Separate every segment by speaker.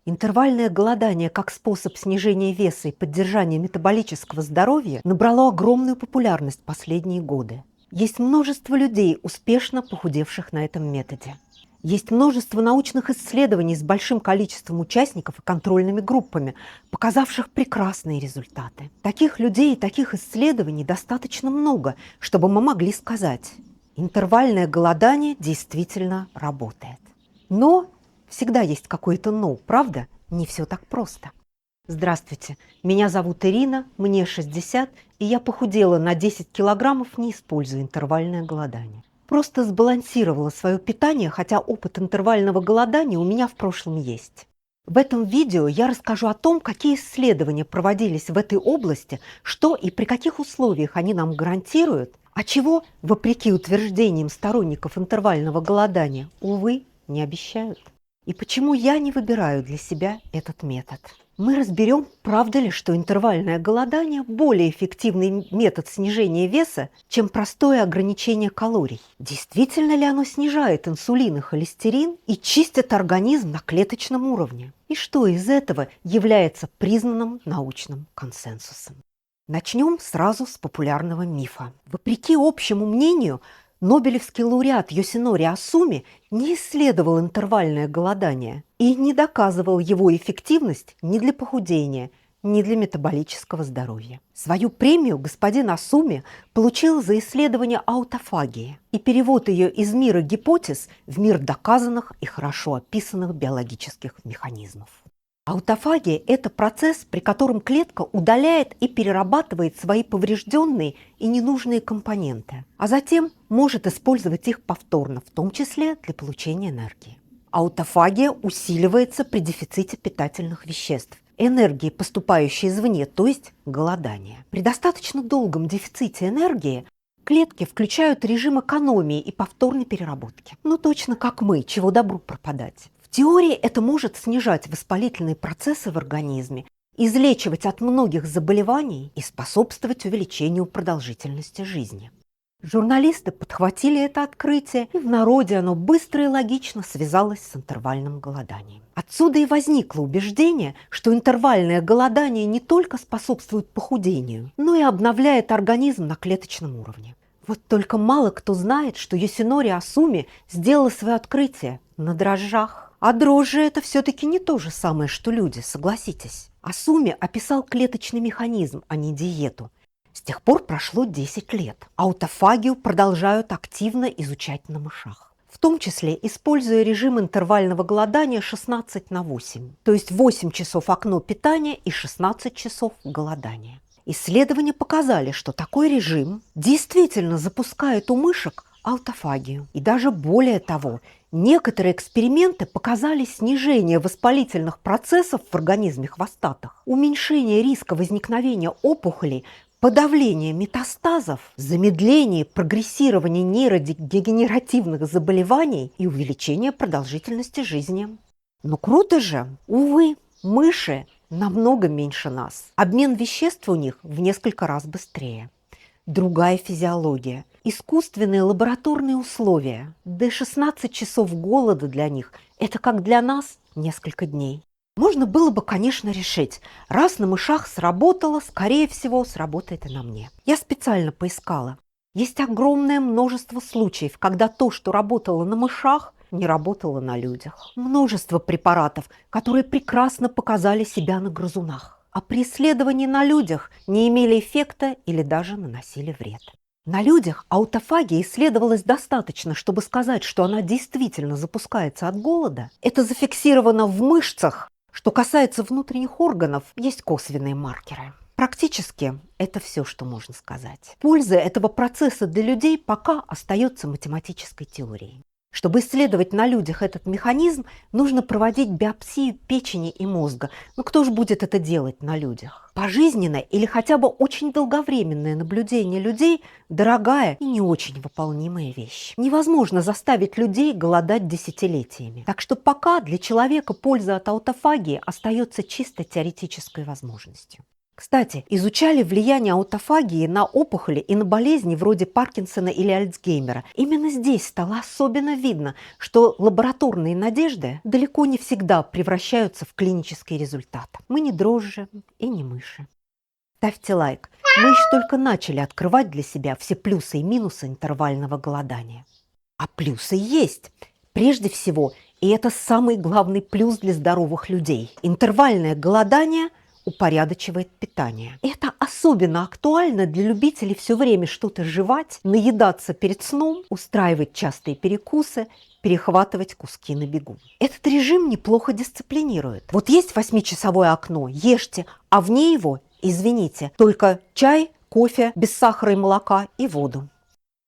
Speaker 1: Интервальное голодание как способ снижения веса и поддержания метаболического здоровья набрало огромную популярность в последние годы. Есть множество людей, успешно похудевших на этом методе. Есть множество научных исследований с большим количеством участников и контрольными группами, показавших прекрасные результаты. Таких людей и таких исследований достаточно много, чтобы мы могли сказать: интервальное голодание действительно работает. Но всегда есть какое-то «но», правда? Не все так просто. Здравствуйте, меня зовут Ирина, мне 60, и я похудела на 10 килограммов, не используя интервальное голодание. Просто сбалансировала свое питание, хотя опыт интервального голодания у меня в прошлом есть. В этом видео я расскажу о том, какие исследования проводились в этой области, что и при каких условиях они нам гарантируют, а чего, вопреки утверждениям сторонников интервального голодания, увы, не обещают. И почему я не выбираю для себя этот метод. Мы разберем, правда ли, что интервальное голодание более эффективный метод снижения веса, чем простое ограничение калорий. Действительно ли оно снижает инсулин и холестерин и чистит организм на клеточном уровне? И что из этого является признанным научным консенсусом? Начнем сразу с популярного мифа. Вопреки общему мнению, Нобелевский лауреат Йосинори Асуми не исследовал интервальное голодание и не доказывал его эффективность ни для похудения, ни для метаболического здоровья. Свою премию господин Асуми получил за исследование аутофагии и перевод ее из мира гипотез в мир доказанных и хорошо описанных биологических механизмов. Аутофагия – это процесс, при котором клетка удаляет и перерабатывает свои поврежденные и ненужные компоненты, а затем может использовать их повторно, в том числе для получения энергии. Аутофагия усиливается при дефиците питательных веществ, энергии, поступающей извне, то есть голодания. При достаточно долгом дефиците энергии клетки включают режим экономии и повторной переработки. Ну, точно как мы, чего добру пропадать. В теории это может снижать воспалительные процессы в организме, излечивать от многих заболеваний и способствовать увеличению продолжительности жизни. Журналисты подхватили это открытие, и в народе оно быстро и логично связалось с интервальным голоданием. Отсюда и возникло убеждение, что интервальное голодание не только способствует похудению, но и обновляет организм на клеточном уровне. Вот только мало кто знает, что Йосинори Асуми сделала свое открытие на дрожжах. А дрожжи – это все-таки не то же самое, что люди, согласитесь. Асуми описал клеточный механизм, а не диету. С тех пор прошло 10 лет. Аутофагию продолжают активно изучать на мышах. В том числе используя режим интервального голодания 16/8, то есть 8 часов окно питания и 16 часов голодания. Исследования показали, что такой режим действительно запускает у мышек аутофагию. И даже более того, некоторые эксперименты показали снижение воспалительных процессов в организме хвостатых, уменьшение риска возникновения опухолей, подавление метастазов, замедление прогрессирования нейродегенеративных заболеваний и увеличение продолжительности жизни. Но круто же! Увы, мыши намного меньше нас. Обмен веществ у них в несколько раз быстрее. Другая физиология. Искусственные лабораторные условия. Да и 16 часов голода для них – это как для нас несколько дней. Можно было бы, конечно, решить, раз на мышах сработало, скорее всего, сработает и на мне. Я специально поискала. Есть огромное множество случаев, когда то, что работало на мышах, не работало на людях. Множество препаратов, которые прекрасно показали себя на грызунах, а при исследовании на людях не имели эффекта или даже наносили вред. На людях аутофагия исследовалась достаточно, чтобы сказать, что она действительно запускается от голода. Это зафиксировано в мышцах. Что касается внутренних органов, есть косвенные маркеры. Практически это все, что можно сказать. Польза этого процесса для людей пока остается математической теорией. Чтобы исследовать на людях этот механизм, нужно проводить биопсию печени и мозга. Но кто же будет это делать на людях? Пожизненное или хотя бы очень долговременное наблюдение людей – дорогая и не очень выполнимая вещь. Невозможно заставить людей голодать десятилетиями. Так что пока для человека польза от аутофагии остается чисто теоретической возможностью. Кстати, изучали влияние аутофагии на опухоли и на болезни вроде Паркинсона или Альцгеймера. Именно здесь стало особенно видно, что лабораторные надежды далеко не всегда превращаются в клинический результат. Мы не дрожжи и не мыши. Ставьте лайк. Мы еще только начали открывать для себя все плюсы и минусы интервального голодания. А плюсы есть. Прежде всего, и это самый главный плюс для здоровых людей. Интервальное голодание упорядочивает питание. Это особенно актуально для любителей все время что-то жевать, наедаться перед сном, устраивать частые перекусы, перехватывать куски на бегу. Этот режим неплохо дисциплинирует. Вот есть 8-часовое окно, ешьте, а вне его, извините, только чай, кофе, без сахара и молока и воду.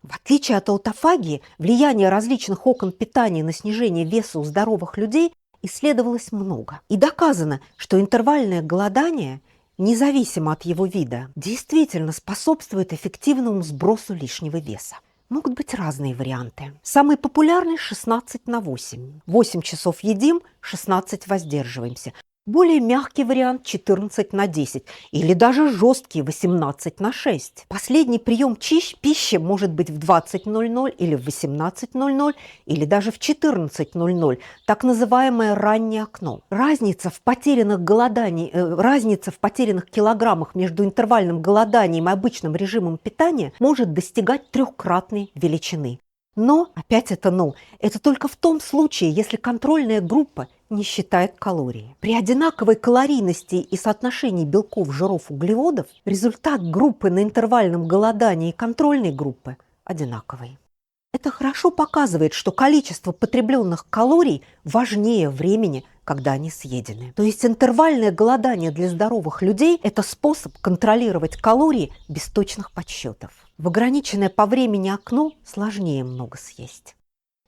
Speaker 1: В отличие от аутофагии, влияние различных окон питания на снижение веса у здоровых людей исследовалось много. И доказано, что интервальное голодание, независимо от его вида, действительно способствует эффективному сбросу лишнего веса. Могут быть разные варианты. Самый популярный – 16/8. 8 часов едим, 16 воздерживаемся. Более мягкий вариант – 14/10 или даже жесткий 18/6. Последний прием пищи может быть в 20:00 или в 18:00 или даже в 14:00, так называемое раннее окно. Разница в потерянных килограммах между интервальным голоданием и обычным режимом питания может достигать 3-кратной величины. Но, опять это но, это только в том случае, если контрольная группа не считает калории. При одинаковой калорийности и соотношении белков, жиров, углеводов результат группы на интервальном голодании и контрольной группы одинаковый. Это хорошо показывает, что количество потребленных калорий важнее времени, когда они съедены. То есть интервальное голодание для здоровых людей – это способ контролировать калории без точных подсчетов. В ограниченное по времени окно сложнее много съесть.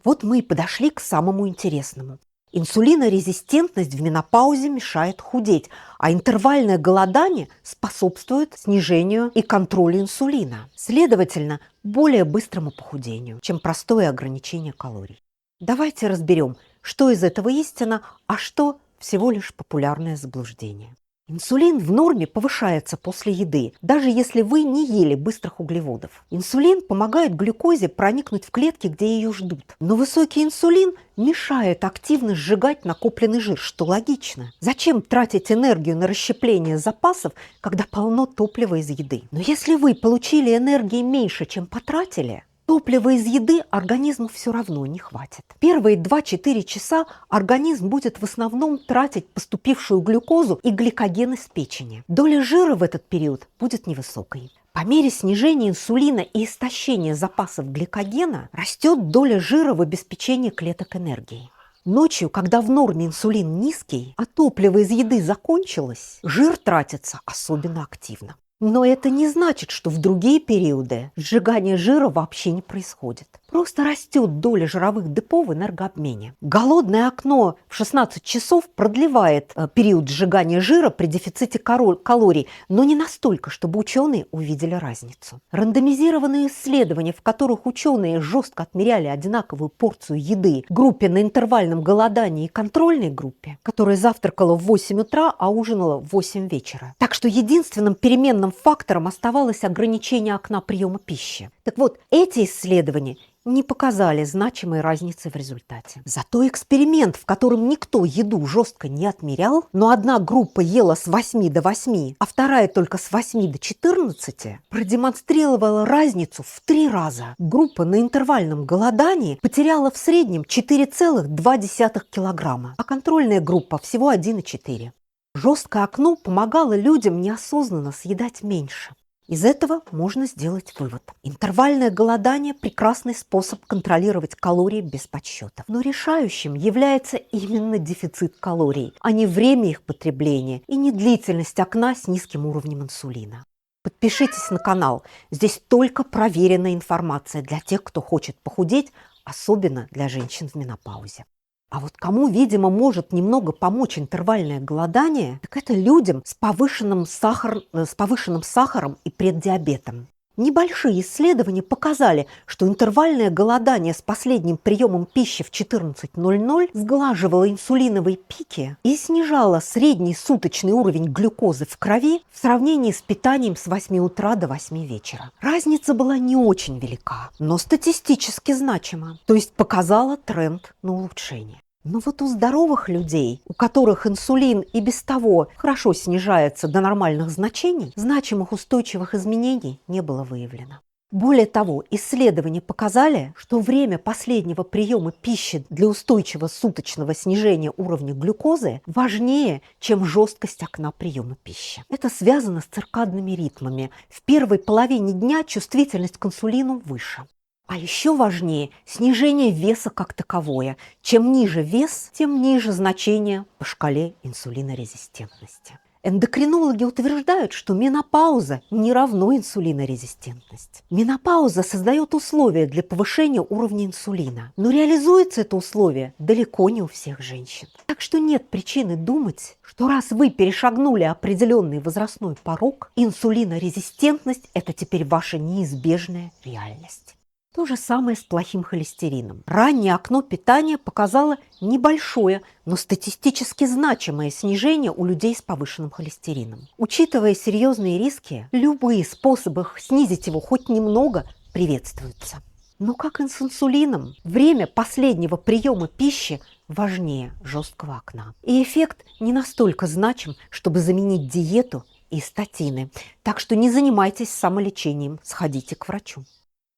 Speaker 1: Вот мы и подошли к самому интересному. Инсулинорезистентность в менопаузе мешает худеть, а интервальное голодание способствует снижению и контролю инсулина. Следовательно, более быстрому похудению, чем простое ограничение калорий. Давайте разберем, что из этого истина, а что всего лишь популярное заблуждение. Инсулин в норме повышается после еды, даже если вы не ели быстрых углеводов. Инсулин помогает глюкозе проникнуть в клетки, где ее ждут. Но высокий инсулин мешает активно сжигать накопленный жир, что логично. Зачем тратить энергию на расщепление запасов, когда полно топлива из еды? Но если вы получили энергии меньше, чем потратили, топлива из еды организму все равно не хватит. Первые 2-4 часа организм будет в основном тратить поступившую глюкозу и гликоген из печени. Доля жира в этот период будет невысокой. По мере снижения инсулина и истощения запасов гликогена растет доля жира в обеспечении клеток энергией. Ночью, когда в норме инсулин низкий, а топливо из еды закончилось, жир тратится особенно активно. Но это не значит, что в другие периоды сжигание жира вообще не происходит. Просто растет доля жировых депо в энергообмене. Голодное окно в 16 часов продлевает период сжигания жира при дефиците калорий, но не настолько, чтобы ученые увидели разницу. Рандомизированные исследования, в которых ученые жестко отмеряли одинаковую порцию еды группе на интервальном голодании и контрольной группе, которая завтракала в 8 утра, а ужинала в 8 вечера. Так что единственным переменным фактором оставалось ограничение окна приема пищи. Так вот, эти исследования не показали значимой разницы в результате. Зато эксперимент, в котором никто еду жестко не отмерял, но одна группа ела с 8 до 8, а вторая только с 8 до 14, продемонстрировала разницу в 3 раза. Группа на интервальном голодании потеряла в среднем 4,2 килограмма, а контрольная группа всего 1,4. Жесткое окно помогало людям неосознанно съедать меньше. Из этого можно сделать вывод. Интервальное голодание – прекрасный способ контролировать калории без подсчетов. Но решающим является именно дефицит калорий, а не время их потребления и не длительность окна с низким уровнем инсулина. Подпишитесь на канал. Здесь только проверенная информация для тех, кто хочет похудеть, особенно для женщин в менопаузе. А вот кому, видимо, может немного помочь интервальное голодание, так это людям с повышенным сахаром и преддиабетом. Небольшие исследования показали, что интервальное голодание с последним приемом пищи в 14:00 сглаживало инсулиновые пики и снижало средний суточный уровень глюкозы в крови в сравнении с питанием с 8 утра до 8 вечера. Разница была не очень велика, но статистически значима, то есть показала тренд на улучшение. Но вот у здоровых людей, у которых инсулин и без того хорошо снижается до нормальных значений, значимых устойчивых изменений не было выявлено. Более того, исследования показали, что время последнего приема пищи для устойчивого суточного снижения уровня глюкозы важнее, чем жесткость окна приема пищи. Это связано с циркадными ритмами. В первой половине дня чувствительность к инсулину выше. А еще важнее снижение веса как таковое. Чем ниже вес, тем ниже значение по шкале инсулинорезистентности. Эндокринологи утверждают, что менопауза не равно инсулинорезистентность. Менопауза создает условия для повышения уровня инсулина, но реализуется это условие далеко не у всех женщин. Так что нет причины думать, что раз вы перешагнули определенный возрастной порог, инсулинорезистентность – это теперь ваша неизбежная реальность. То же самое с плохим холестерином. Раннее окно питания показало небольшое, но статистически значимое снижение у людей с повышенным холестерином. Учитывая серьезные риски, любые способы снизить его хоть немного приветствуются. Но как и с инсулином, время последнего приема пищи важнее жесткого окна. И эффект не настолько значим, чтобы заменить диету и статины. Так что не занимайтесь самолечением, сходите к врачу.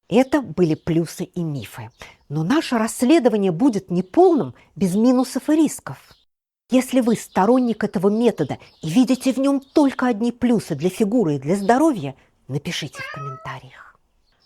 Speaker 1: Это были плюсы и мифы. Но наше расследование будет неполным без минусов и рисков. Если вы сторонник этого метода и видите в нем только одни плюсы для фигуры и для здоровья, напишите в комментариях.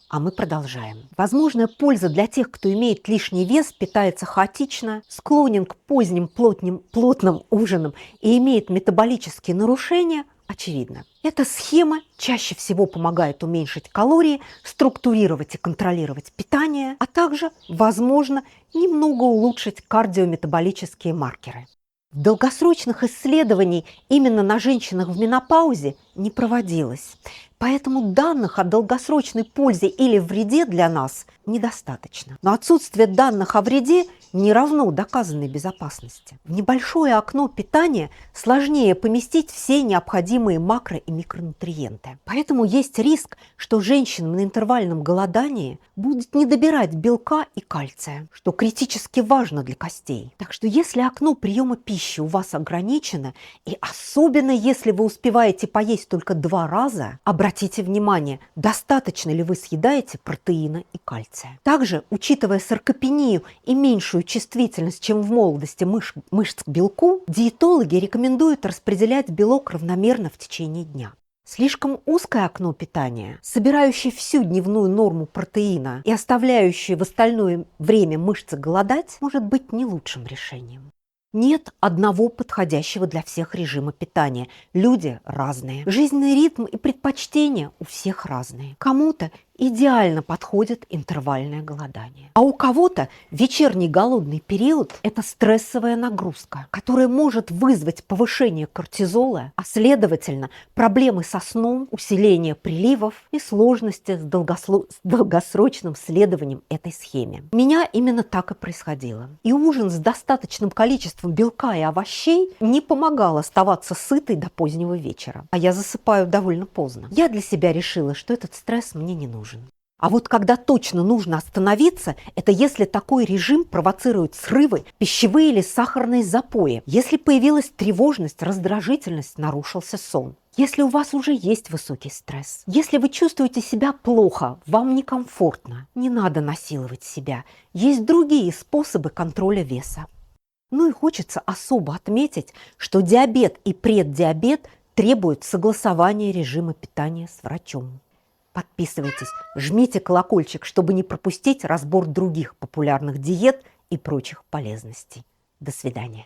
Speaker 1: А мы продолжаем. Возможная польза для тех, кто имеет лишний вес, питается хаотично, склонен к поздним плотным ужинам и имеет метаболические нарушения, очевидно. Эта схема чаще всего помогает уменьшить калории, структурировать и контролировать питание, а также, возможно, немного улучшить кардиометаболические маркеры. Долгосрочных исследований именно на женщинах в менопаузе не проводилось, поэтому данных о долгосрочной пользе или вреде для нас недостаточно. Но отсутствие данных о вреде не равно доказанной безопасности. В небольшое окно питания сложнее поместить все необходимые макро- и микронутриенты. Поэтому есть риск, что женщинам на интервальном голодании будет недобирать белка и кальция, что критически важно для костей. Так что если окно приема пищи у вас ограничено, и особенно если вы успеваете поесть только 2 раза, обратите внимание, достаточно ли вы съедаете протеина и кальция. Также, учитывая саркопению и меньшую чувствительность, чем в молодости мышц к белку, диетологи рекомендуют распределять белок равномерно в течение дня. Слишком узкое окно питания, собирающее всю дневную норму протеина и оставляющее в остальное время мышцы голодать, может быть не лучшим решением. Нет одного подходящего для всех режима питания. Люди разные. Жизненный ритм и предпочтения у всех разные. Кому-то идеально подходит интервальное голодание. А у кого-то вечерний голодный период – это стрессовая нагрузка, которая может вызвать повышение кортизола, а следовательно проблемы со сном, усиление приливов и сложности с долгосрочным следованием этой схеме. У меня именно так и происходило. И ужин с достаточным количеством белка и овощей не помогал оставаться сытой до позднего вечера. А я засыпаю довольно поздно. Я для себя решила, что этот стресс мне не нужен. А вот когда точно нужно остановиться, это если такой режим провоцирует срывы, пищевые или сахарные запои, если появилась тревожность, раздражительность, нарушился сон. Если у вас уже есть высокий стресс, если вы чувствуете себя плохо, вам некомфортно, не надо насиловать себя. Есть другие способы контроля веса. Ну и хочется особо отметить, что диабет и преддиабет требуют согласования режима питания с врачом. Подписывайтесь, жмите колокольчик, чтобы не пропустить разбор других популярных диет и прочих полезностей. До свидания.